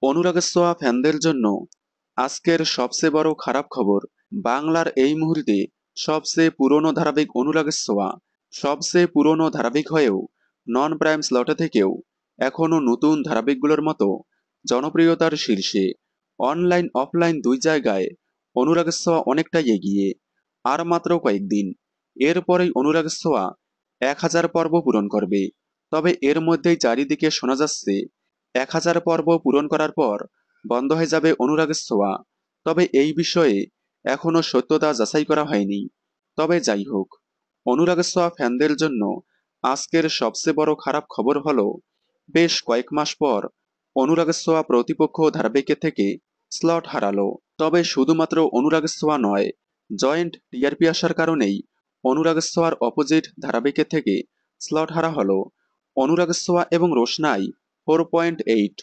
অনুরাগের ছোঁয়া ফ্যানদের জন্য আজকের সবচেয়ে বড় খারাপ খবর। বাংলার এই মুহূর্তে সবচেয়ে পুরনো ধারাবাহিক অনুরাগের ছোঁয়া সবচেয়ে পুরনো ধারাবাহিক হয়েও নন প্রাইম স্লটে থেকেও এখনও নতুন ধারাবাহিকগুলোর মতো জনপ্রিয়তার শীর্ষে। অনলাইন অফলাইন দুই জায়গায় অনুরাগের ছোঁয়া অনেকটাই এগিয়ে। আর মাত্র কয়েকদিন, এরপরেই অনুরাগের ছোঁয়া 1000 পর্ব পূরণ করবে। তবে এর মধ্যেই চারিদিকে শোনা যাচ্ছে 1000 পর্ব পূরণ করার পর বন্ধ হয়ে যাবে অনুরাগের ছোঁয়া। তবে এই বিষয়ে এখনো সত্যতা যাচাই করা হয়নি। তবে যাই হোক, অনুরাগের ছোঁয়া ফ্যানদের জন্য আজকের সবচেয়ে বড় খারাপ খবর হলো, বেশ কয়েক মাস পর অনুরাগের ছোঁয়া প্রতিপক্ষ ধারাবাহিকের থেকে স্লট হারালো। তবে শুধুমাত্র অনুরাগের ছোঁয়া নয়, জয়েন্ট টিআরপি আসার কারণেই অনুরাগের ছোঁয়ার অপোজিট ধারাবাহিকের থেকে স্লট হারা হলো অনুরাগের ছোঁয়া এবং রোশনাই 4.8।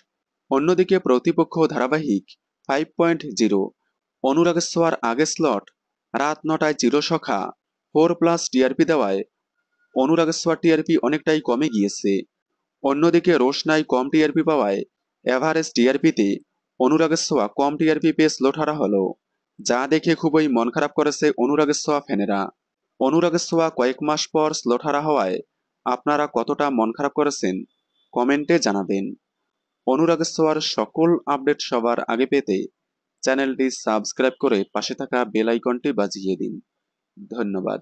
অন্যদিকে প্রতিপক্ষ ধারাবাহিক 5.0। অনুরাগের ছোঁয়ার আগে স্লট রাত 9টায় চিরসখা 4+ টিআরপি দেওয়ায় অনুরাগের ছোঁয়ার টিআরপি অনেকটাই কমে গিয়েছে। অন্যদিকে রোশনাই কম টিআরপি পাওয়ায় এভারেজ টিআরপিতে অনুরাগের ছোঁয়া কম টিআরপি পেয়ে স্লট হারা হলো, যা দেখে খুবই মন খারাপ করেছে অনুরাগের ছোঁয়া ফ্যানেরা। অনুরাগের ছোঁয়া কয়েক মাস পর স্লট হারা হওয়ায় আপনারা কতটা মন খারাপ করেছেন কমেন্টে জানাবেন। অনুরাগের ছোঁয়ার সকল আপডেট সবার আগে পেতে চ্যানেলটি সাবস্ক্রাইব করে পাশে থাকা বেল আইকনটি বাজিয়ে দিন। ধন্যবাদ।